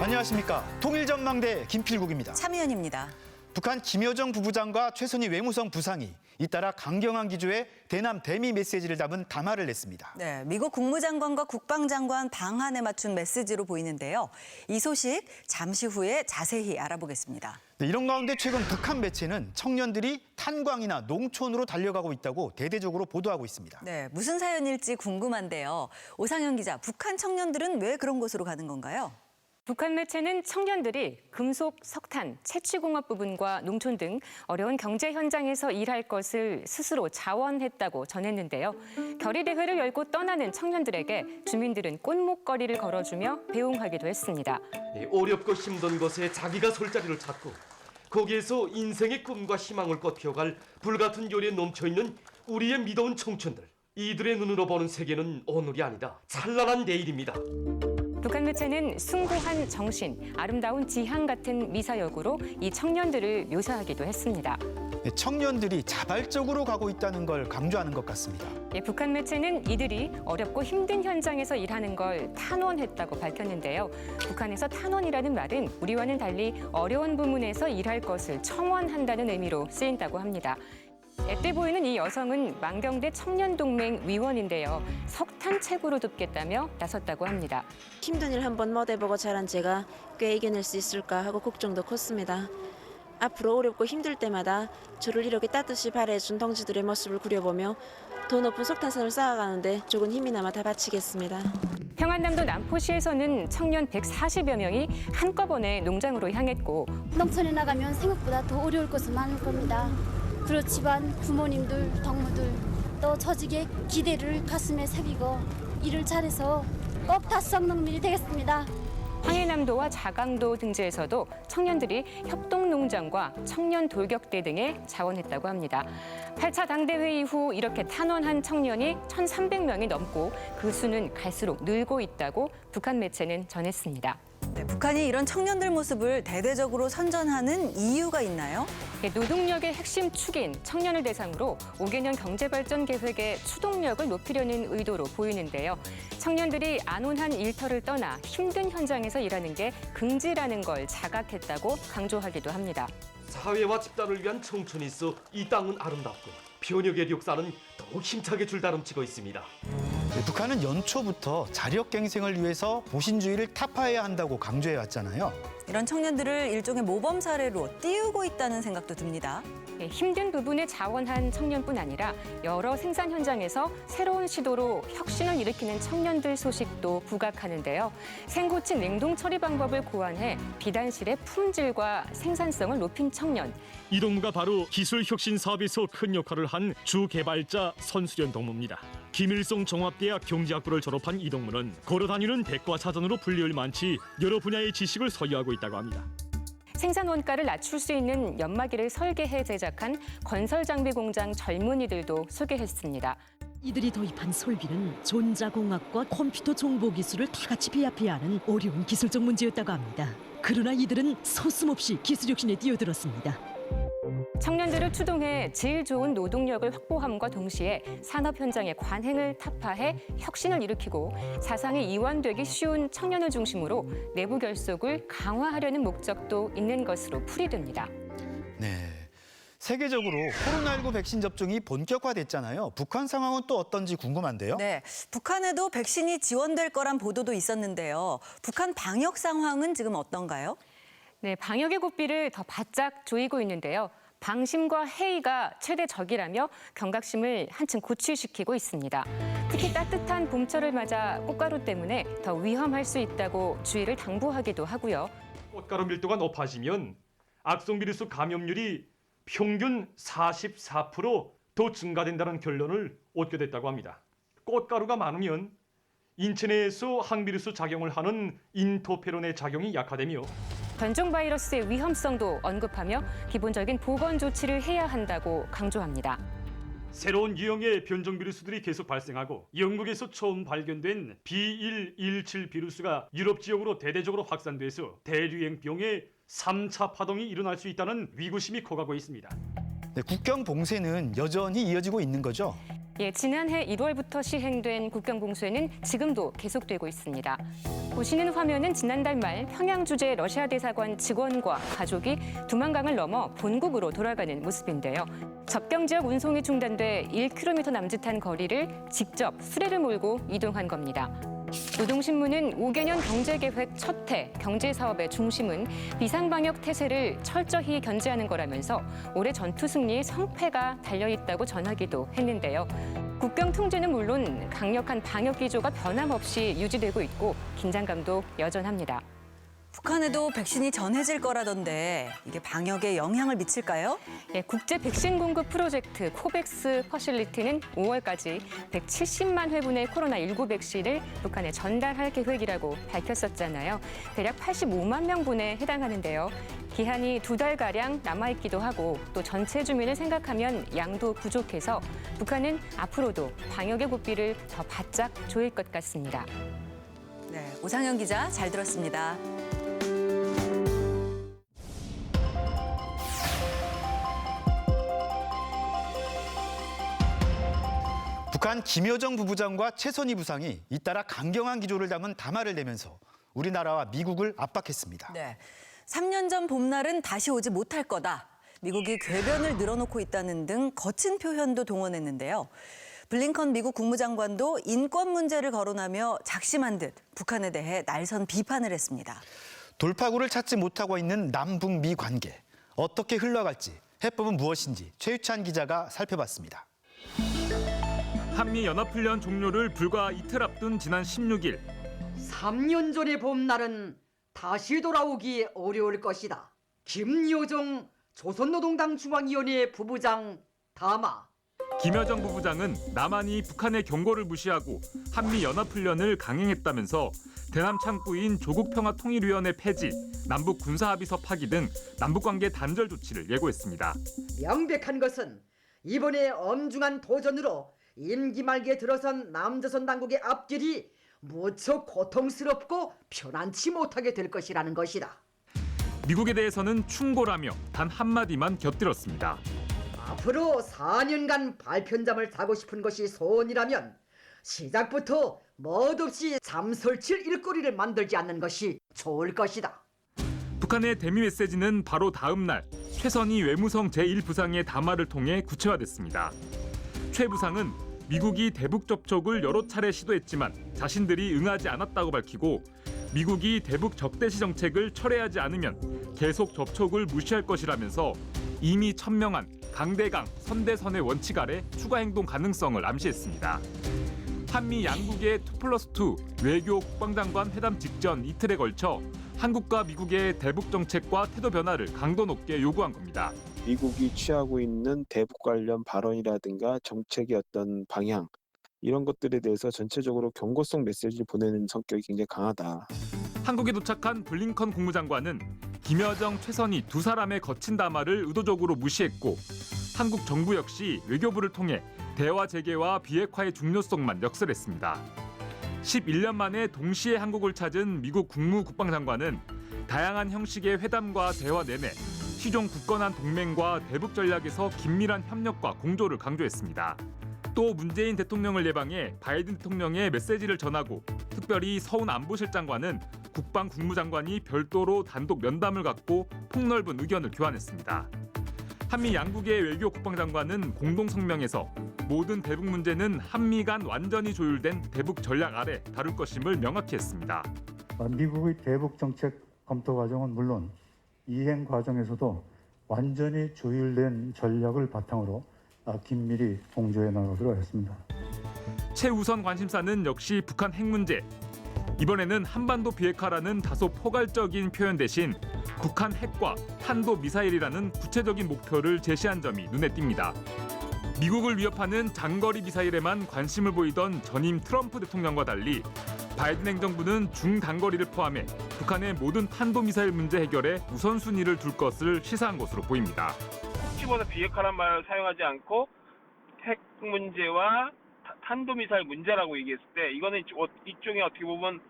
안녕하십니까. 통일전망대 김필국입니다. 차미연입니다. 북한 김여정 부부장과 최선희 외무성 부상이 잇따라 강경한 기조의 대남 대미 메시지를 담은 담화를 냈습니다. 네, 미국 국무장관과 국방장관 방한에 맞춘 메시지로 보이는데요. 이 소식 잠시 후에 자세히 알아보겠습니다. 네, 이런 가운데 최근 북한 매체는 청년들이 탄광이나 농촌으로 달려가고 있다고 대대적으로 보도하고 있습니다. 네, 무슨 사연일지 궁금한데요. 오상현 기자, 북한 청년들은 왜 그런 곳으로 가는 건가요? 북한 매체는 청년들이 금속, 석탄, 채취공업 부분과 농촌 등 어려운 경제 현장에서 일할 것을 스스로 자원했다고 전했는데요. 결의대회를 열고 떠나는 청년들에게 주민들은 꽃목걸이를 걸어주며 배웅하기도 했습니다. 어렵고 힘든 곳에 자기가 설 자리를 찾고 거기에서 인생의 꿈과 희망을 꽃피워갈 불같은 열에 넘쳐있는 우리의 미더운 청춘들. 이들의 눈으로 보는 세계는 오늘이 아니다. 찬란한 내일입니다. 북한 매체는 숭고한 정신, 아름다운 지향 같은 미사역으로 이 청년들을 묘사하기도 했습니다. 네, 청년들이 자발적으로 가고 있다는 걸 강조하는 것 같습니다. 북한 매체는 이들이 어렵고 힘든 현장에서 일하는 걸 탄원했다고 밝혔는데요. 북한에서 탄원이라는 말은 우리와는 달리 어려운 부문에서 일할 것을 청원한다는 의미로 쓰인다고 합니다. 애때 보이는 이 여성은 만경대 청년동맹 위원인데요. 석탄 채굴로 돕겠다며 나섰다고 합니다. 힘든 일 한번 못 해보고 자란 제가 꽤 이겨낼 수 있을까 하고 걱정도 컸습니다. 앞으로 어렵고 힘들 때마다 저를 이렇게 따뜻이 바래준 동지들의 모습을 그려보며 더 높은 석탄산을 쌓아가는데 조금 힘이나마 다 바치겠습니다. 평안남도 남포시에서는 청년 140여 명이 한꺼번에 농장으로 향했고 농촌에 나가면 생각보다 더 어려울 것은 많을 겁니다. 그렇지만 부모님들, 동무들 또 조직의 기대를 가슴에 새기고 일을 잘해서 꼭 다수성 농민이 되겠습니다. 황해남도와 자강도 등지에서도 청년들이 협동농장과 청년 돌격대 등에 자원했다고 합니다. 8차 당대회 이후 이렇게 탄원한 청년이 1,300명이 넘고 그 수는 갈수록 늘고 있다고 북한 매체는 전했습니다. 네, 북한이 이런 청년들 모습을 대대적으로 선전하는 이유가 있나요? 노동력의 핵심 축인 청년을 대상으로 5개년 경제발전 계획의 추동력을 높이려는 의도로 보이는데요. 청년들이 안온한 일터를 떠나 힘든 현장에서 일하는 게 긍지라는 걸 자각했다고 강조하기도 합니다. 사회와 집단을 위한 청춘이 있어 이 땅은 아름답고 변혁의 역사는 더욱 힘차게 줄다름치고 있습니다. 네, 북한은 연초부터 자력갱생을 위해서 보신주의를 타파해야 한다고 강조해왔잖아요. 이런 청년들을 일종의 모범 사례로 띄우고 있다는 생각도 듭니다. 힘든 부분에 자원한 청년뿐 아니라 여러 생산 현장에서 새로운 시도로 혁신을 일으키는 청년들 소식도 부각하는데요. 생고치 냉동 처리 방법을 고안해 비단실의 품질과 생산성을 높인 청년. 이 동무가 바로 기술 혁신 사업에서 큰 역할을 한 주 개발자 선수련 동무입니다. 김일성 종합대학 경제학부를 졸업한 이 동무는 걸어다니는 백과사전으로 불리울 만치 여러 분야의 지식을 소유하고 있다고 합니다. 생산 원가를 낮출 수 있는 연마기를 설계해 제작한 건설 장비 공장 젊은이들도 소개했습니다. 이들이 도입한 설비는 전자공학과 컴퓨터 정보 기술을 다 같이 배합해야 하는 어려운 기술적 문제였다고 합니다. 그러나 이들은 서슴없이 기술 혁신에 뛰어들었습니다. 청년들을 추동해 질 좋은 노동력을 확보함과 동시에 산업 현장의 관행을 타파해 혁신을 일으키고 사상이 이완되기 쉬운 청년을 중심으로 내부 결속을 강화하려는 목적도 있는 것으로 풀이됩니다. 네. 세계적으로 코로나19 백신 접종이 본격화됐잖아요. 북한 상황은 또 어떤지 궁금한데요. 네, 북한에도 백신이 지원될 거란 보도도 있었는데요. 북한 방역 상황은 지금 어떤가요? 네, 방역의 고삐를 더 바짝 조이고 있는데요. 방심과 해이가 최대 적이라며 경각심을 한층 고취시키고 있습니다. 특히 따뜻한 봄철을 맞아 꽃가루 때문에 더 위험할 수 있다고 주의를 당부하기도 하고요. 꽃가루 밀도가 높아지면 악성 비루스 감염률이 평균 44% 증가된다는 결론을 얻게 됐다고 합니다. 꽃가루가 많으면 인체 내에서 항비루스 작용을 하는 인터페론의 작용이 약화되며 변종 바이러스의 위험성도 언급하며 기본적인 보건 조치를 해야 한다고 강조합니다. 새로운 유형의 변종 비루스들이 계속 발생하고 영국에서 처음 발견된 B117 비루스가 유럽 지역으로 대대적으로 확산돼서 대유행병의 3차 파동이 일어날 수 있다는 위고심이 커가고 있습니다. 네, 국경 봉쇄는 여전히 이어지고 있는 거죠? 예, 지난해 1월부터 시행된 국경봉쇄는 지금도 계속되고 있습니다. 보시는 화면은 지난달 말 평양 주재 러시아 대사관 직원과 가족이 두만강을 넘어 본국으로 돌아가는 모습인데요. 접경 지역 운송이 중단돼 1km 남짓한 거리를 직접 수레를 몰고 이동한 겁니다. 노동신문은 5개년 경제계획 첫 해 경제사업의 중심은 비상방역 태세를 철저히 견제하는 거라면서 올해 전투 승리의 성패가 달려있다고 전하기도 했는데요. 국경 통제는 물론 강력한 방역 기조가 변함없이 유지되고 있고 긴장감도 여전합니다. 북한에도 백신이 전해질 거라던데 이게 방역에 영향을 미칠까요? 예, 국제 백신 공급 프로젝트 코백스 퍼실리티는 5월까지 170만 회분의 코로나19 백신을 북한에 전달할 계획이라고 밝혔었잖아요. 대략 85만 명분에 해당하는데요. 기한이 2달가량 남아있기도 하고 또 전체 주민을 생각하면 양도 부족해서 북한은 앞으로도 방역의 고삐를 더 바짝 조일 것 같습니다. 네, 오상현 기자 잘 들었습니다. 북한 김여정 부부장과 최선희 부상이 잇따라 강경한 기조를 담은 담화를 내면서 우리나라와 미국을 압박했습니다. 네, 3년 전 봄날은 다시 오지 못할 거다. 미국이 궤변을 늘어놓고 있다는 등 거친 표현도 동원했는데요. 블링컨 미국 국무장관도 인권 문제를 거론하며 작심한 듯 북한에 대해 날선 비판을 했습니다. 돌파구를 찾지 못하고 있는 남북미 관계. 어떻게 흘러갈지, 해법은 무엇인지 최유찬 기자가 살펴봤습니다. 한미연합훈련 종료를 불과 이틀 앞둔 지난 16일 3년 전의 봄날은 다시 돌아오기 어려울 것이다. 김여정 조선노동당 중앙위원회 부부장 담화. 김여정 부부장은 남한이 북한의 경고를 무시하고 한미연합훈련을 강행했다면서 대남 창구인 조국평화통일위원회 폐지, 남북 군사합의서 파기 등 남북관계 단절 조치를 예고했습니다. 명백한 것은 이번에 엄중한 도전으로 임기 말기에 들어선 남조선 당국의 앞길이 무척 고통스럽고 편안치 못하게 될 것이라는 것이다. 미국에 대해서는 충고라며 단 한마디만 곁들였습니다. 앞으로 4년간 발편잠을 자고 싶은 것이 소원이라면 시작부터 멋없이 잠설칠 일거리를 만들지 않는 것이 좋을 것이다. 북한의 대미 메시지는 바로 다음 날 최선희 외무성 제1부상의 담화를 통해 구체화됐습니다. 최 부상은 미국이 대북 접촉을 여러 차례 시도했지만 자신들이 응하지 않았다고 밝히고 미국이 대북 적대시 정책을 철회하지 않으면 계속 접촉을 무시할 것이라면서 이미 천명한 강대강 선대선의 원칙 아래 추가 행동 가능성을 암시했습니다. 한미 양국의 2+2 외교 국방장관 회담 직전 이틀에 걸쳐 한국과 미국의 대북 정책과 태도 변화를 강도 높게 요구한 겁니다. 미국이 취하고 있는 대북 관련 발언이라든가 정책의 어떤 방향 이런 것들에 대해서 전체적으로 경고성 메시지를 보내는 성격이 굉장히 강하다. 한국에 도착한 블링컨 국무장관은 김여정, 최선희 두 사람의 거친 담화를 의도적으로 무시했고 한국 정부 역시 외교부를 통해 대화 재개와 비핵화의 중요성만 역설했습니다. 11년 만에 동시에 한국을 찾은 미국 국무국방장관은 다양한 형식의 회담과 대화 내내 시종 굳건한 동맹과 대북 전략에서 긴밀한 협력과 공조를 강조했습니다. 또 문재인 대통령을 예방해 바이든 대통령의 메시지를 전하고 특별히 서훈 안보실장과는 국방 국무장관이 별도로 단독 면담을 갖고 폭넓은 의견을 교환했습니다. 한미 양국의 외교 국방장관은 공동 성명에서 모든 대북 문제는 한미 간 완전히 조율된 대북 전략 아래 다룰 것임을 명확히 했습니다. 미국의 대북 정책 검토 과정은 물론 이행 과정에서도 완전히 조율된 전략을 바탕으로 긴밀히 공조해 나가기로 했습니다. 최우선 관심사는 역시 북한 핵 문제. 이번에는 한반도 비핵화라는 다소 포괄적인 표현 대신 북한 핵과 탄도 미사일이라는 구체적인 목표를 제시한 점이 눈에 띕니다. 미국을 위협하는 장거리 미사일에만 관심을 보이던 전임 트럼프 대통령과 달리 바이든 행정부는 중단거리를 포함해 북한의 모든 탄도미사일 문제 해결에 우선순위를 둘 것을 시사한 것으로 보입니다. 콕 집어서 비핵화란 말을 사용하지 않고 핵 문제와 탄도미사일 문제라고 얘기했을 때 이거는 일종의 어떻게 보면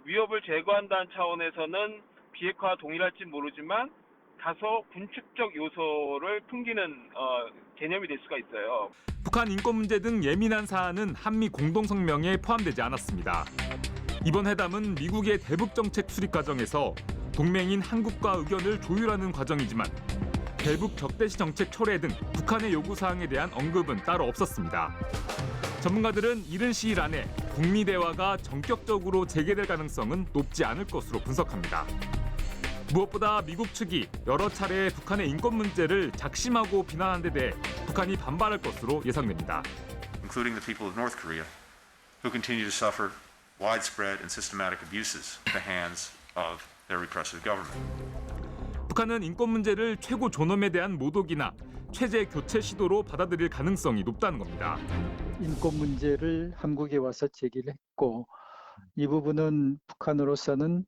위협을 제거한다는 차원에서는 비핵화와 동일할지 모르지만 다소 군축적 요소를 풍기는 개념이 될 수가 있어요. 북한 인권 문제 등 예민한 사안은 한미 공동성명에 포함되지 않았습니다. 이번 회담은 미국의 대북 정책 수립 과정에서 동맹인 한국과 의견을 조율하는 과정이지만 대북 적대시 정책 철회 등 북한의 요구사항에 대한 언급은 따로 없었습니다. 전문가들은 이른 시일 안에 북미 대화가 전격적으로 재개될 가능성은 높지 않을 것으로 분석합니다. 무엇보다 미국 측이 여러 차례 북한의 인권 문제를 작심하고 비난한 데 대해 북한이 반발할 것으로 예상됩니다. Including the people of North Korea, who continue to suffer widespread and systematic abuses at the hands of their repressive government. 북한은 인권 문제를 최고 존엄에 대한 모독이나 체제 교체 시도로 받아들일 가능성이 높다는 겁니다. 인권 문제를 한국에 와서 제기를 했고 이 부분은 북한으로서는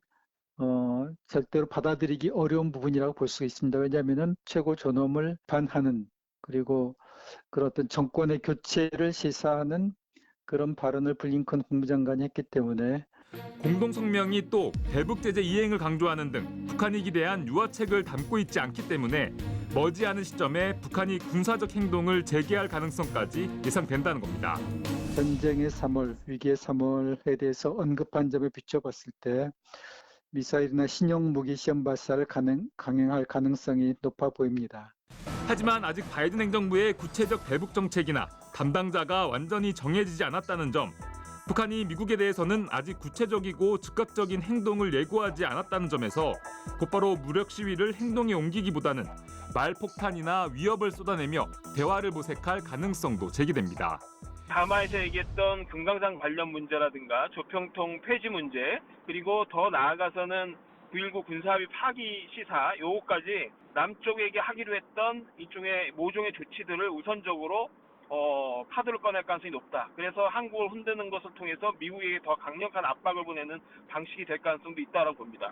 절대로 받아들이기 어려운 부분이라고 볼 수 있습니다. 왜냐하면 최고 존엄을 반하는 그리고 그런 어떤 정권의 교체를 시사하는 그런 발언을 블링컨 국무장관이 했기 때문에 공동성명이 또 대북 제재 이행을 강조하는 등 북한이 기대한 유화책을 담고 있지 않기 때문에 머지않은 시점에 북한이 군사적 행동을 재개할 가능성까지 예상된다는 겁니다. 전쟁의 3월, 위기의 3월에 대해서 언급한 점에 비춰봤을 때 미사일이나 신형 무기 시험 발사를 강행할 가능성이 높아 보입니다. 하지만 아직 바이든 행정부의 구체적 대북 정책이나 담당자가 완전히 정해지지 않았다는 점, 북한이 미국에 대해서는 아직 구체적이고 즉각적인 행동을 예고하지 않았다는 점에서 곧바로 무력 시위를 행동에 옮기기보다는 말폭탄이나 위협을 쏟아내며 대화를 모색할 가능성도 제기됩니다. 담화에서 얘기했던 금강산 관련 문제라든가 조평통 폐지 문제, 그리고 더 나아가서는 9.19 군사합의 파기 시사 요거까지 남쪽에게 하기로 했던 일종의 모종의 조치들을 우선적으로 카드를 꺼낼 가능성이 높다. 그래서 한국을 흔드는 것을 통해서 미국에게 더 강력한 압박을 보내는 방식이 될 가능성도 있다고 봅니다.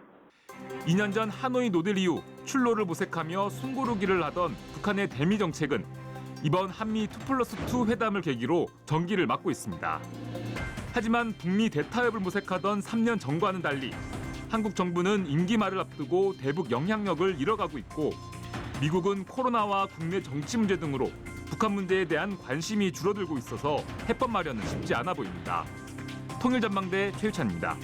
2년 전 하노이 노딜 이후 출로를 모색하며 숨고르기를 하던 북한의 대미 정책은 이번 한미 2+2 회담을 계기로 전기를 맞고 있습니다. 하지만 북미 대타협을 모색하던 3년 전과는 달리 한국 정부는 임기 말을 앞두고 대북 영향력을 잃어가고 있고 미국은 코로나와 국내 정치 문제 등으로 북한 문제에 대한 관심이 줄어들고 있어서 해법 마련은 쉽지 않아 보입니다. 통일전망대 최유찬입니다.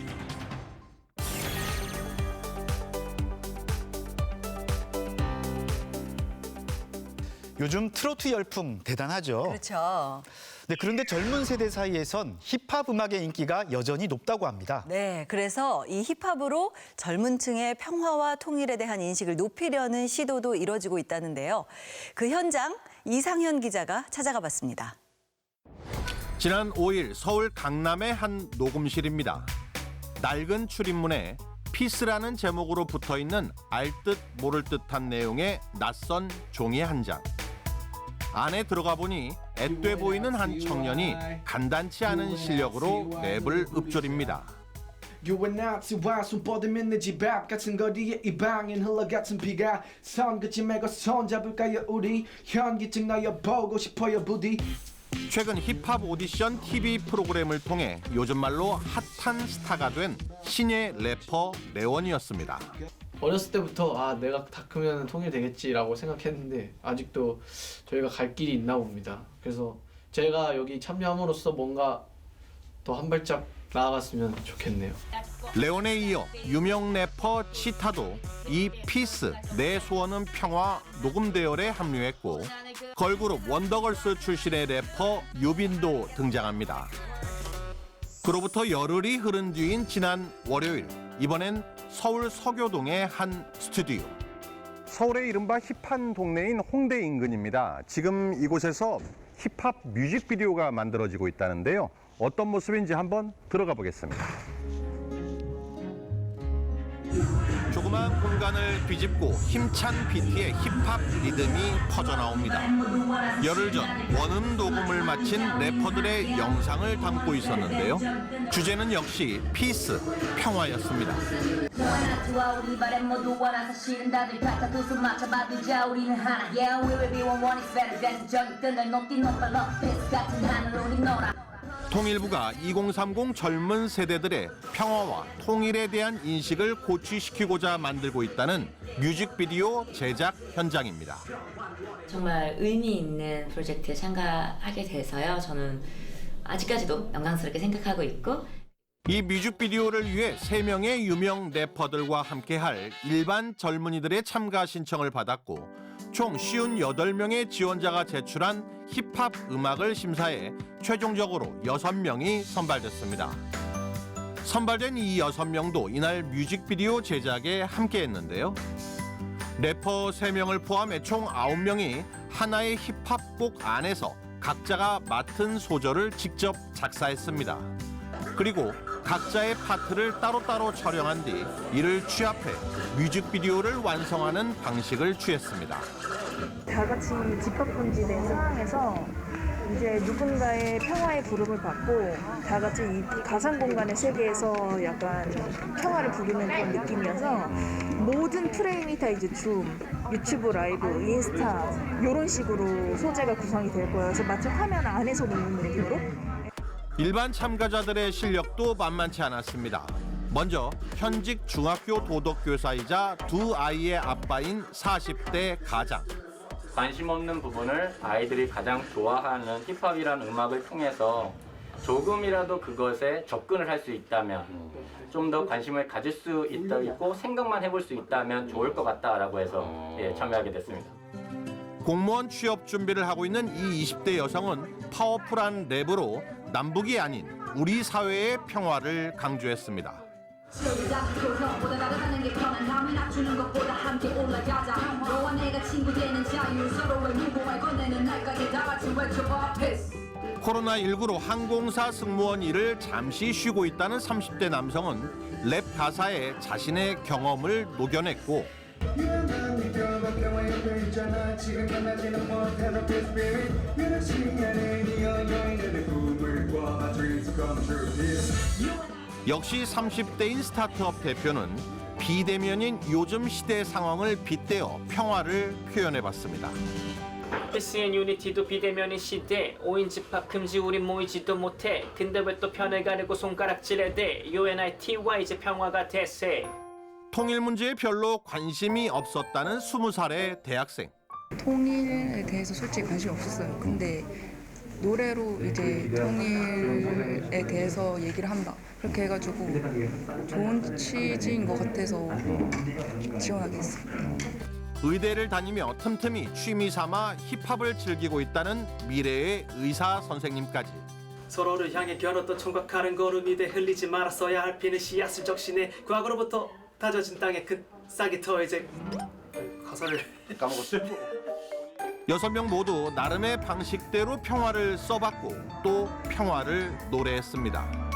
요즘 트로트 열풍 대단하죠. 그렇죠. 네, 그런데 젊은 세대 사이에선 힙합 음악의 인기가 여전히 높다고 합니다. 네, 그래서 이 힙합으로 젊은 층의 평화와 통일에 대한 인식을 높이려는 시도도 이뤄지고 있다는데요. 그 현장 이상현 기자가 찾아가 봤습니다. 지난 5일 서울 강남의 한 녹음실입니다. 낡은 출입문에 피스라는 제목으로 붙어있는 알 듯 모를 듯한 내용의 낯선 종이 한 장. 안에 들어가 보니 앳돼 보이는 한 청년이 간단치 않은 실력으로 랩을 읊조립니다. 유엔아 지와 손 뻗으면 집 앞 같은 거리에 이 방엔 흘러 같은 비가 손끝이 메고 손 잡을까요 우리 현기증 나요 보고 싶어요 부디. 최근 힙합 오디션 TV 프로그램을 통해 요즘 말로 핫한 스타가 된 신예 래퍼 레원이었습니다. 어렸을 때부터 내가 다 크면 통일되겠지라고 생각했는데 아직도 저희가 갈 길이 있나 봅니다. 그래서 제가 여기 참여함으로써 뭔가 더 한 발짝 나아갔으면 좋겠네요. 레온에 이어 유명 래퍼 치타도 이 피스 내 소원은 평화 녹음 대열에 합류했고 걸그룹 원더걸스 출신의 래퍼 유빈도 등장합니다. 그로부터 열흘이 흐른 뒤인 지난 월요일, 이번엔 서울 서교동의 한 스튜디오. 서울의 이른바 힙한 동네인 홍대 인근입니다. 지금 이곳에서 힙합 뮤직비디오가 만들어지고 있다는데요. 어떤 모습인지 한번 들어가 보겠습니다. 조그마한 공간을 뒤집고 힘찬 비트의 힙합 리듬이 퍼져나옵니다. 열흘 전 원음 녹음을 마친 래퍼들의 영상을 담고 있었는데요. 주제는 역시 피스, 평화였습니다. 통일부가 2030 젊은 세대들의 평화와 통일에 대한 인식을 고취시키고자 만들고 있다는 뮤직비디오 제작 현장입니다. 정말 의미 있는 프로젝트에 참가하게 돼서요. 저는 아직까지도 영광스럽게 생각하고 있고, 이 뮤직비디오를 위해 3명의 유명 래퍼들과 함께할 일반 젊은이들의 참가 신청을 받았고 총 58명의 지원자가 제출한 힙합 음악을 심사해 최종적으로 6명이 선발됐습니다. 선발된 이 6명도 이날 뮤직비디오 제작에 함께했는데요. 래퍼 3명을 포함해 총 9명이 하나의 힙합곡 안에서 각자가 맡은 소절을 직접 작사했습니다. 그리고 각자의 파트를 따로따로 촬영한 뒤 이를 취합해 뮤직비디오를 완성하는 방식을 취했습니다. 다 같이 집합금지된 상황에서 이제 누군가의 평화의 부름을 받고 다 같이 이 가상 공간의 세계에서 약간 평화를 부르는 그런 느낌이어서 모든 프레임이 다 이제 줌, 유튜브 라이브, 인스타 이런 식으로 소재가 구성이 될 거예요. 그래서 마치 화면 안에서 노는 느낌으로. 일반 참가자들의 실력도 만만치 않았습니다. 먼저 현직 중학교 도덕교사이자 2 아이의 아빠인 40대 가장. 관심 없는 부분을 아이들이 가장 좋아하는 힙합이라는 음악을 통해서 조금이라도 그것에 접근을 할 수 있다면, 좀 더 관심을 가질 수 있고 생각만 해볼 수 있다면 좋을 것 같다라고 해서 참여하게 됐습니다. 공무원 취업 준비를 하고 있는 이 20대 여성은 파워풀한 랩으로 남북이 아닌 우리 사회의 평화를 강조했습니다. 코로나19로 항공사 승무원 일을 잠시 쉬고 있다는 30대 남성은 랩 가사에 자신의 경험을 녹여냈고 역시 30대인 스타트업 대표는 비대면인 요즘 시대 상황을 빗대어 평화를 표현해봤습니다. SN 유니티도 비대면인 시대 5인 집합 금지 우린 모이지도 못해 근데 왜 또 편을 가르고 손가락질해 대 UNIT와 이제 평화가 대세. 통일 문제에 별로 관심이 없었다는 20살의 대학생. 통일에 대해서 솔직히 관심이 없었어요. 근데 노래로 이제 통일에 대해서 얘기를 한다. 그렇게 해가지고 좋은 취지인 것 같아서 지원하게 됐어요. 의대를 다니며 틈틈이 취미 삼아 힙합을 즐기고 있다는 미래의 의사 선생님까지. 서로를 향해 겨눴던 총각하는 걸음 이대 흘리지 말았어야 할 피는 씨앗을 적시네. 과거로부터 다져진 땅에 그 싹이 터 이제 가사를 까먹었어요. 6명 모두 나름의 방식대로 평화를 써봤고 또 평화를 노래했습니다.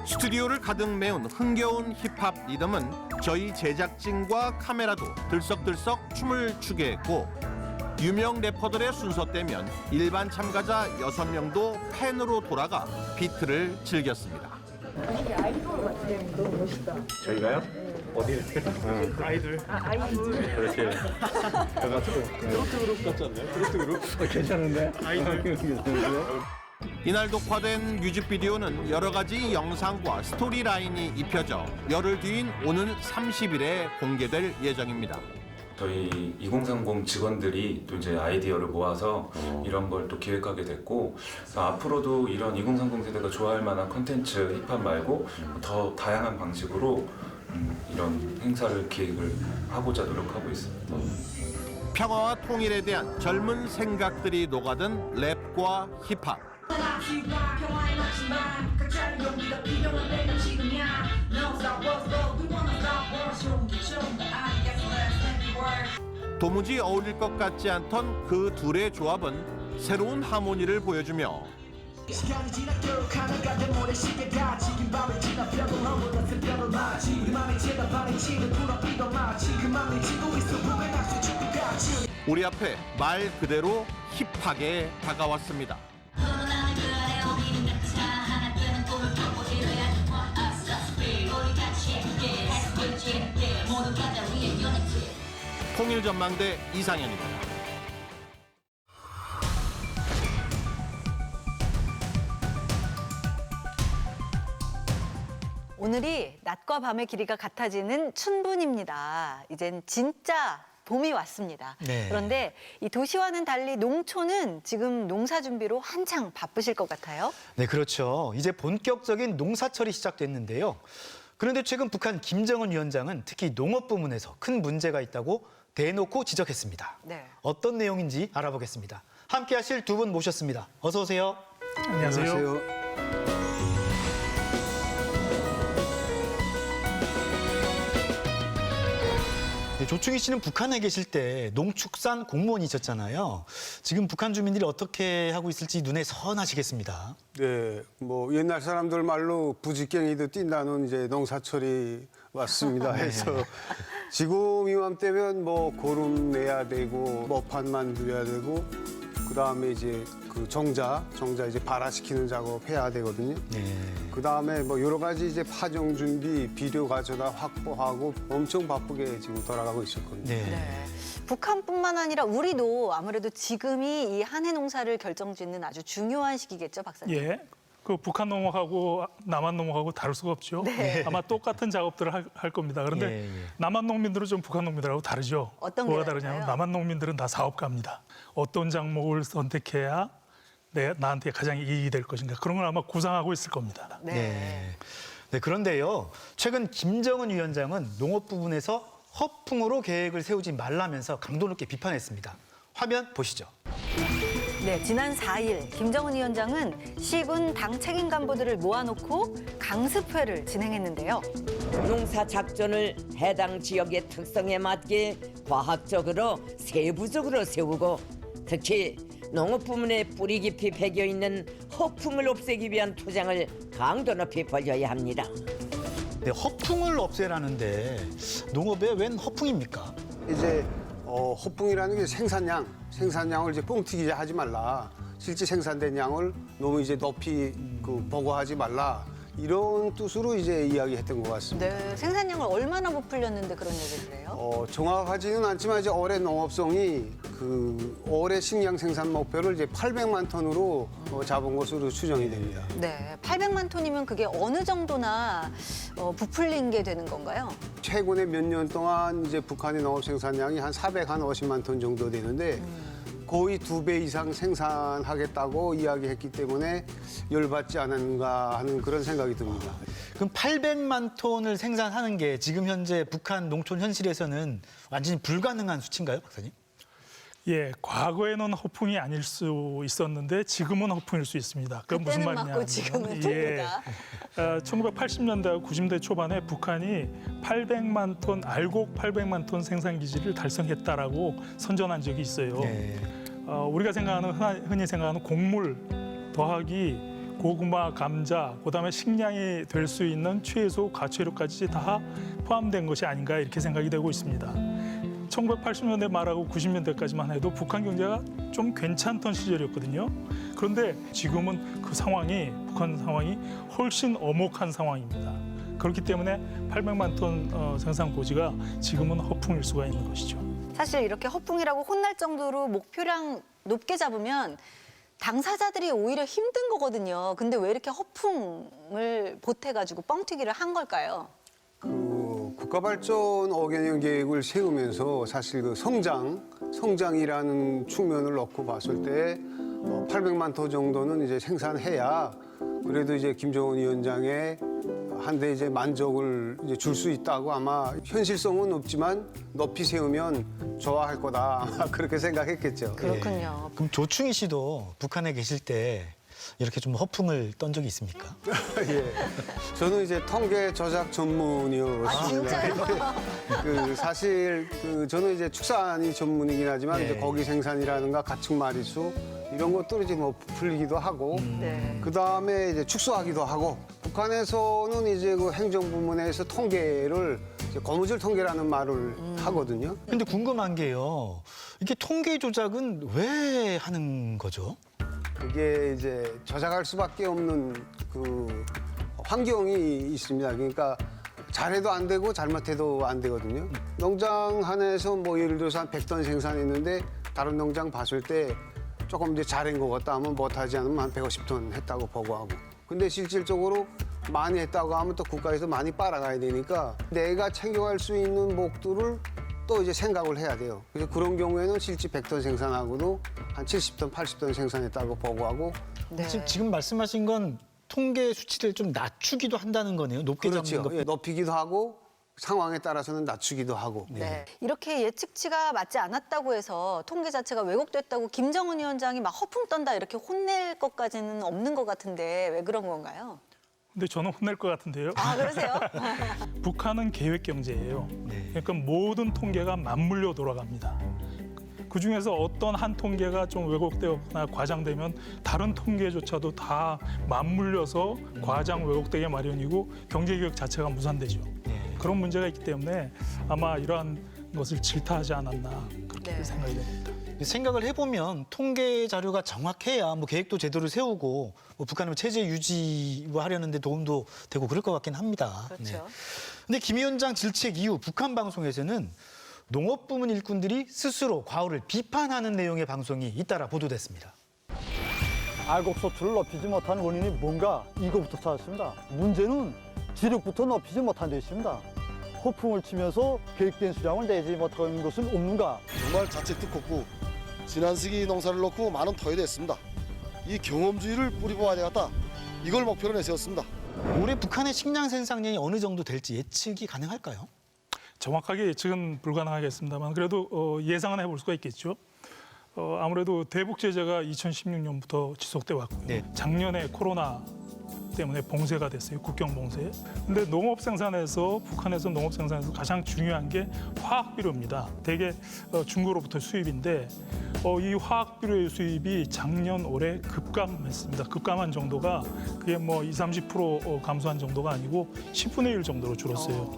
스튜디오를 가득 메운 흥겨운 힙합 리듬은 저희 제작진과 카메라도 들썩들썩 춤을 추게 했고 유명 래퍼들의 순서 때면 일반 참가자 6명도 팬으로 돌아가 비트를 즐겼습니다. 아이돌 같은 너무 멋있다. 저희가요? 어디를? 아이돌. 아이돌. 그렇지. 그래가지고 트로트 그룹 같지 않나요? 트로트 그룹? 괜찮은데? 아이돌. 이날 녹화된 뮤직비디오는 여러 가지 영상과 스토리라인이 입혀져 열흘 뒤인 오는 30일에 공개될 예정입니다. 저희 2030 직원들이 또 이제 아이디어를 모아서 이런 걸 또 기획하게 됐고, 앞으로도 이런 2030 세대가 좋아할 만한 콘텐츠 힙합 말고 더 다양한 방식으로 이런 행사를 기획을 하고자 노력하고 있습니다. 평화와 통일에 대한 젊은 생각들이 녹아든 랩과 힙합. 도무지 어울릴 것 같지 않던 그 둘의 조합은 새로운 하모니를 보여주며 시간이 지나 결국 하나가 된 모래시계가 지긴 밤을 지나 벽을 허물었을 벽을 맞이 우리만의 제가 반의 치를 풀어비던 마치 그 맘을 지고 있어 꿈에 낚시 축구같이 우리 앞에 말 그대로 힙하게 다가왔습니다. 통일전망대 이상현입니다. 오늘이 낮과 밤의 길이가 같아지는 춘분입니다. 이젠 진짜 봄이 왔습니다. 네. 그런데 이 도시와는 달리 농촌은 지금 농사 준비로 한창 바쁘실 것 같아요. 네, 그렇죠. 이제 본격적인 농사철이 시작됐는데요. 그런데 최근 북한 김정은 위원장은 특히 농업 부문에서 큰 문제가 있다고 대놓고 지적했습니다. 네. 어떤 내용인지 알아보겠습니다. 함께 하실 두 분 모셨습니다. 어서 오세요. 안녕하세요. 네, 조충희 씨는 북한에 계실 때 농축산 공무원이셨잖아요. 지금 북한 주민들이 어떻게 하고 있을지 눈에 선하시겠습니다. 네, 뭐 옛날 사람들 말로 부지깽이도 뛴다는 이제 농사철이 왔습니다. 해서 지금 이맘때면 뭐 고름 내야 되고 먹판 만들어야 되고 그다음에 이제 그 정자 이제 발화시키는 작업 해야 되거든요. 그다음에 뭐 여러 가지 이제 파종 준비, 비료 가져다 확보하고 엄청 바쁘게 지금 돌아가고 있었거든요. 네. 북한뿐만 아니라 우리도 아무래도 지금이 이 한 해 농사를 결정짓는 아주 중요한 시기겠죠, 박사님? 예. 그 북한 농업하고 남한 농업하고 다를 수가 없죠. 네. 아마 똑같은 작업들을 할 겁니다. 그런데 남한 농민들은 좀 북한 농민들하고 다르죠. 어떤 뭐가 게 다르냐면 다른가요? 남한 농민들은 다 사업가입니다. 어떤 작목을 선택해야 나한테 가장 이익이 될 것인가. 그런 걸 아마 구상하고 있을 겁니다. 네. 그런데요. 최근 김정은 위원장은 농업 부분에서 허풍으로 계획을 세우지 말라면서 강도 높게 비판했습니다. 화면 보시죠. 네, 지난 4일 김정은 위원장은 시군 당 책임 간부들을 모아놓고 강습회를 진행했는데요. 농사 작전을 해당 지역의 특성에 맞게 과학적으로 세부적으로 세우고 특히 농업 부문에 뿌리 깊이 배겨 있는 허풍을 없애기 위한 투쟁을 강도 높이 벌여야 합니다. 네, 허풍을 없애라는데 농업에 웬 허풍입니까? 이제 허풍이라는 게 생산량을 이제 뻥튀기 하지 말라. 실제 생산된 양을 너무 이제 높이 보고하지 말라. 이런 뜻으로 이제 이야기했던 것 같습니다. 네, 생산량을 얼마나 부풀렸는데 그런 얘기를 해요? 정확하지는 않지만 이제 올해 농업성이 올해 식량 생산 목표를 이제 800만 톤으로 잡은 것으로 추정이 됩니다. 네, 800만 톤이면 그게 어느 정도나 부풀린 게 되는 건가요? 최근에 몇 년 동안 이제 북한의 농업 생산량이 한 450만 톤 정도 되는데 거의 2배 이상 생산하겠다고 이야기했기 때문에 열받지 않았는가 하는 그런 생각이 듭니다. 그럼 800만 톤을 생산하는 게 지금 현재 북한 농촌 현실에서는 완전히 불가능한 수치인가요, 박사님? 예, 과거에는 허풍이 아닐 수 있었는데 지금은 허풍일 수 있습니다. 그건 무슨 그때는 말이냐? 맞고 지금은 통보다. 1980년대, 90년대 초반에 북한이 800만 톤, 알곡 800만 톤 생산 기지를 달성했다라고 선전한 적이 있어요. 우리가 흔히 생각하는 곡물 더하기 고구마, 감자, 그다음에 식량이 될 수 있는 채소, 과채료까지 다 포함된 것이 아닌가 이렇게 생각이 되고 있습니다. 1980년대 말하고 90년대까지만 해도 북한 경제가 좀 괜찮던 시절이었거든요. 그런데 지금은 북한 상황이 훨씬 엄혹한 상황입니다. 그렇기 때문에 800만 톤 생산 고지가 지금은 허풍일 수가 있는 것이죠. 사실 이렇게 허풍이라고 혼날 정도로 목표량 높게 잡으면 당사자들이 오히려 힘든 거거든요. 근데 왜 이렇게 허풍을 보태가지고 뻥튀기를 한 걸까요? 국가발전 5개년 계획을 세우면서 사실 성장이라는 측면을 놓고 봤을 때 800만 톤 정도는 이제 생산해야 그래도 이제 김정은 위원장의 한데 이제 만족을 이제 줄 수 있다고 아마 현실성은 없지만 높이 세우면 좋아할 거다 아마 그렇게 생각했겠죠. 그렇군요. 그럼 조충희 씨도 북한에 계실 때 이렇게 좀 허풍을 떤 적이 있습니까? 예. 저는 이제 통계 조작 전문이었습니다. 아, 진짜요? 사실 저는 이제 축산이 전문이긴 하지만 이제 고기 생산이라든가 가축 마리수 이런 것들을 이제 뭐 부풀리기도 하고 그 다음에 이제 축소하기도 하고 북한에서는 이제 그 행정부문에서 통계를 이제 거무줄 통계라는 말을 하거든요. 근데 궁금한 게요. 이게 통계 조작은 왜 하는 거죠? 그게 이제 조작할 수밖에 없는 그 환경이 있습니다. 그러니까 잘해도 안 되고 잘못해도 안 되거든요. 농장 하나에서 뭐 예를 들어서 한 100톤 생산했는데 다른 농장 봤을 때 조금 이제 잘한 것 같다 하면 못하지 않으면 한 150톤 했다고 보고하고. 근데 실질적으로 많이 했다고 하면 또 국가에서 많이 빨아가야 되니까 내가 챙겨갈 수 있는 목들을 또 이제 생각을 해야 돼요. 그래서 그런 경우에는 실제 100톤 생산하고도 한 70톤, 80톤 생산했다고 보고하고. 네. 지금 말씀하신 건 통계 수치를 좀 낮추기도 한다는 거네요. 높게 그렇죠. 잡는 것. 예, 높이기도 하고 상황에 따라서는 낮추기도 하고. 네. 이렇게 예측치가 맞지 않았다고 해서 통계 자체가 왜곡됐다고 김정은 위원장이 막 허풍 떤다 이렇게 혼낼 것까지는 없는 것 같은데 왜 그런 건가요? 근데 저는 혼낼 것 같은데요. 아, 그러세요? 북한은 계획 경제예요. 그러니까 모든 통계가 맞물려 돌아갑니다. 그중에서 어떤 한 통계가 좀 왜곡되거나 과장되면 다른 통계조차도 다 맞물려서 과장 왜곡되게 마련이고 경제개혁 자체가 무산되죠. 그런 문제가 있기 때문에 아마 이러한 것을 질타하지 않았나 그렇게 생각이 됩니다. 생각을 해보면 통계 자료가 정확해야 뭐 계획도 제대로 세우고 뭐 북한을 체제 유지하려는 데 도움도 되고 그럴 것 같긴 합니다. 그렇죠. 근데 김 위원장 질책 이후 북한 방송에서는 농업부문 일꾼들이 스스로 과오를 비판하는 내용의 방송이 잇따라 보도됐습니다. 알곡 소출을 높이지 못한 원인이 뭔가 이거부터 찾았습니다. 문제는 지력부터 높이지 못한 데 있습니다. 호풍을 치면서 계획된 수량을 내지 못하는 것은 없는가? 정말 자책도 컸고 지난 시기 농사를 놓고 많은 토해도 했습니다. 이 경험주의를 뿌리보아야 되겠다. 이걸 목표로 내세웠습니다. 올해 북한의 식량 생산량이 어느 정도 될지 예측이 가능할까요? 정확하게 예측은 불가능하겠습니다만 그래도 예상은 해볼 수가 있겠죠. 아무래도 대북 제재가 2016년부터 지속돼 왔고요. 작년에 코로나 때문에 봉쇄가 됐어요. 국경 봉쇄. 근데 농업 생산에서 북한에서 농업 생산에서 가장 중요한 게 화학 비료입니다. 대개 중국으로부터 수입인데 이 화학 비료의 수입이 작년 올해 급감했습니다. 급감한 정도가 그게 뭐 20-30% 감소한 정도가 아니고 10분의 1 정도로 줄었어요.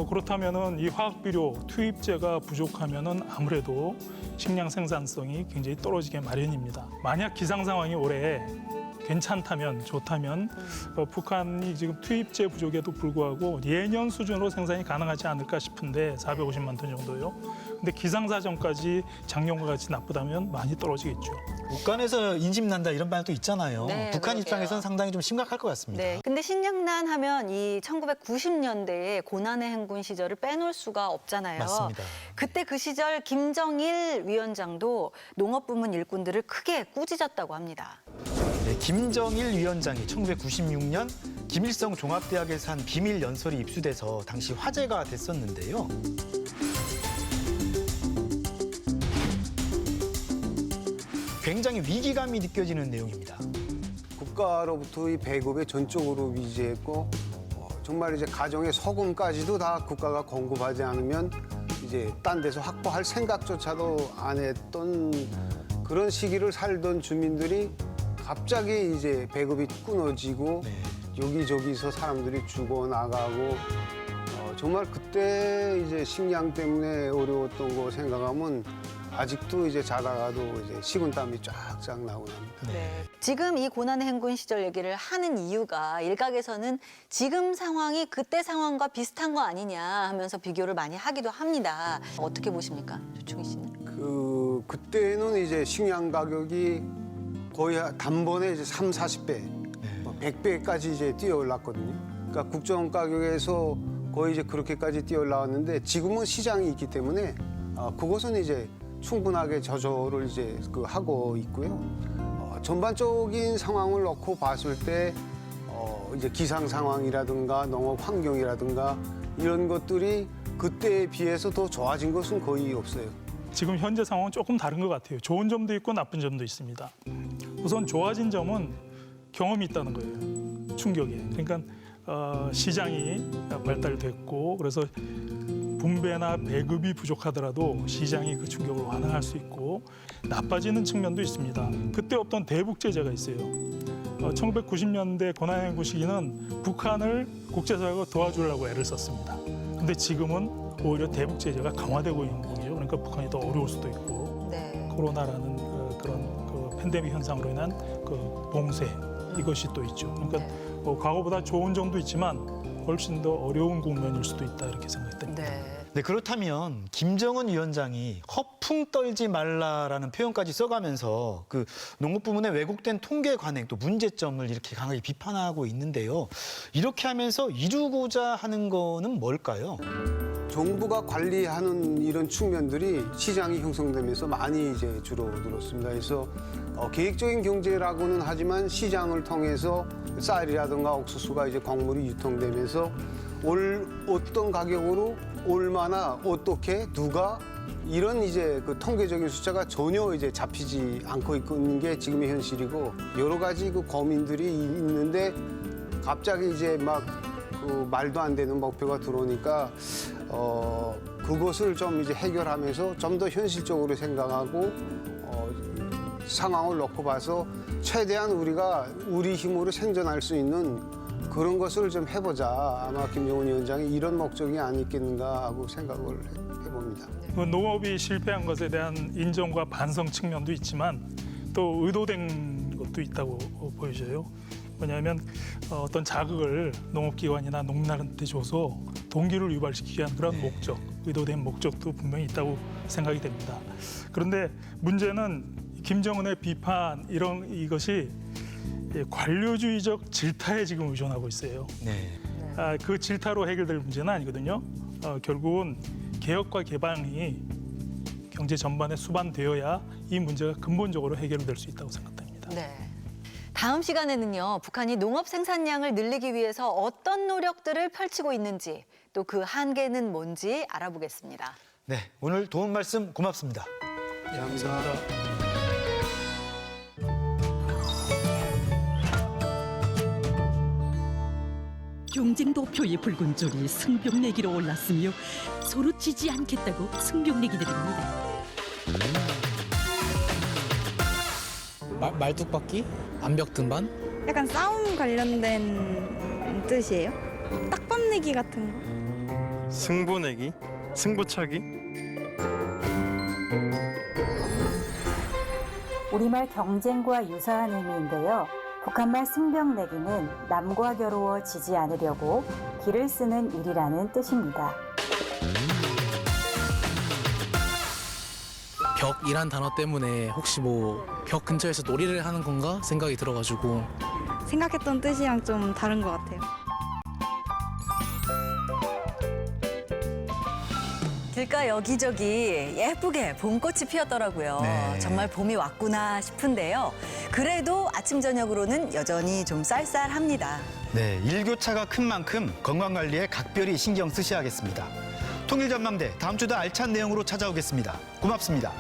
그렇다면은 이 화학 비료 투입제가 부족하면은 아무래도 식량 생산성이 굉장히 떨어지게 마련입니다. 만약 기상 상황이 올해 괜찮다면 좋다면 북한이 지금 투입제 부족에도 불구하고 예년 수준으로 생산이 가능하지 않을까 싶은데 450만 톤 정도요. 근데 기상사정까지 작년과 같이 나쁘다면 많이 떨어지겠죠. 북한에서 인심난다 이런 말도 있잖아요. 네, 북한 그러게요. 입장에서는 상당히 좀 심각할 것 같습니다. 네. 근데 식량난 하면 이 1990년대에 고난의 행군 시절을 빼놓을 수가 없잖아요. 맞습니다. 그때 그 시절 김정일 위원장도 농업부문 일꾼들을 크게 꾸짖었다고 합니다. 네, 김정일 위원장이 1996년 김일성 종합대학에서 한 비밀 연설이 입수돼서 당시 화제가 됐었는데요. 굉장히 위기감이 느껴지는 내용입니다. 국가로부터 이 배급에 전적으로 위지했고 정말 이제 가정의 소금까지도 다 국가가 공급하지 않으면 이제 딴 데서 확보할 생각조차도 안 했던 그런 시기를 살던 주민들이 갑자기 이제 배급이 끊어지고 여기저기서 사람들이 죽어나가고 정말 그때 이제 식량 때문에 어려웠던 거 생각하면 아직도 이제 자다가도 이제 식은땀이 쫙쫙 나고 납니다. 네. 지금 이 고난의 행군 시절 얘기를 하는 이유가 일각에서는 지금 상황이 그때 상황과 비슷한 거 아니냐 하면서 비교를 많이 하기도 합니다. 어떻게 보십니까, 조충희 씨는? 그때는 이제 식량 가격이 거의 단번에 이제 30-40배, 100배까지 이제 뛰어 올랐거든요. 그러니까 국정 가격에서 거의 이제 그렇게까지 뛰어 올라왔는데 지금은 시장이 있기 때문에 그것은 이제 충분하게 저조를 이제 하고 있고요. 전반적인 상황을 놓고 봤을 때 이제 기상 상황이라든가 농업 환경이라든가 이런 것들이 그때에 비해서 더 좋아진 것은 거의 없어요. 지금 현재 상황은 조금 다른 것 같아요. 좋은 점도 있고 나쁜 점도 있습니다. 우선 좋아진 점은 경험이 있다는 거예요. 충격에. 그러니까 시장이 발달됐고 그래서 분배나 배급이 부족하더라도 시장이 그 충격을 완화할 수 있고 나빠지는 측면도 있습니다. 그때 없던 대북 제재가 있어요. 1990년대 고난의 행군 시기는 북한을 국제사회가 도와주려고 애를 썼습니다. 근데 지금은 오히려 대북 제재가 강화되고 있는 거죠. 그러니까 북한이 더 어려울 수도 있고 코로나라는 그런 팬데믹 현상으로 인한 봉쇄 이것이 또 있죠. 그러니까 과거보다 좋은 점도 있지만 훨씬 더 어려운 국면일 수도 있다 이렇게 생각됩니다. 네, 그렇다면 김정은 위원장이 허풍 떨지 말라라는 표현까지 써가면서 그 농업 부문의 왜곡된 통계 관행 또 문제점을 이렇게 강하게 비판하고 있는데요. 이렇게 하면서 이루고자 하는 거는 뭘까요? 정부가 관리하는 이런 측면들이 시장이 형성되면서 많이 이제 줄어들었습니다. 그래서 계획적인 경제라고는 하지만 시장을 통해서 쌀이라든가 옥수수가 이제 곡물이 유통되면서 어떤 가격으로 얼마나 어떻게 누가 이런 이제 그 통계적인 숫자가 전혀 이제 잡히지 않고 있는 게 지금의 현실이고 여러 가지 그 고민들이 있는데 갑자기 이제 막 그 말도 안 되는 목표가 들어오니까 그것을 좀 이제 해결하면서 좀 더 현실적으로 생각하고 상황을 놓고 봐서 최대한 우리가 우리 힘으로 생존할 수 있는 그런 것을 좀 해보자. 아마 김정은 위원장이 이런 목적이 아니겠는가 하고 생각을 해봅니다. 농업이 실패한 것에 대한 인정과 반성 측면도 있지만 또 의도된 것도 있다고 보여져요. 왜냐하면 어떤 자극을 농업기관이나 농민한테 줘서 동기를 유발시키기 위한 그런 목적, 의도된 목적도 분명히 있다고 생각이 됩니다. 그런데 문제는 김정은의 비판 이것이 관료주의적 질타에 지금 의존하고 있어요. 그 질타로 해결될 문제는 아니거든요. 결국은 개혁과 개방이 경제 전반에 수반되어야 이 문제가 근본적으로 해결될 수 있다고 생각됩니다. 다음 시간에는요, 북한이 농업 생산량을 늘리기 위해서 어떤 노력들을 펼치고 있는지 또 그 한계는 뭔지 알아보겠습니다. 네, 오늘 도움 말씀 고맙습니다. 감사합니다. 경쟁도 표의 붉은 줄이 승병내기로 올랐으며 서로 지지 않겠다고 승병내기들입니다. 말뚝박기? 암벽 등반? 약간 싸움 관련된 뜻이에요? 딱밤 내기 같은 거. 승부 내기? 승부차기? 우리말 경쟁과 유사한 의미인데요. 북한말 승병내기는 남과 겨루어 지지 않으려고 기를 쓰는 일이라는 뜻입니다. 벽이란 단어 때문에 혹시 벽 근처에서 놀이를 하는 건가 생각이 들어가지고 생각했던 뜻이랑 좀 다른 것 같아요. 길가 여기저기 예쁘게 봄꽃이 피었더라고요. 정말 봄이 왔구나 싶은데요. 그래도 아침 저녁으로는 여전히 좀 쌀쌀합니다. 네, 일교차가 큰 만큼 건강관리에 각별히 신경 쓰셔야겠습니다. 통일전망대 다음 주도 알찬 내용으로 찾아오겠습니다. 고맙습니다.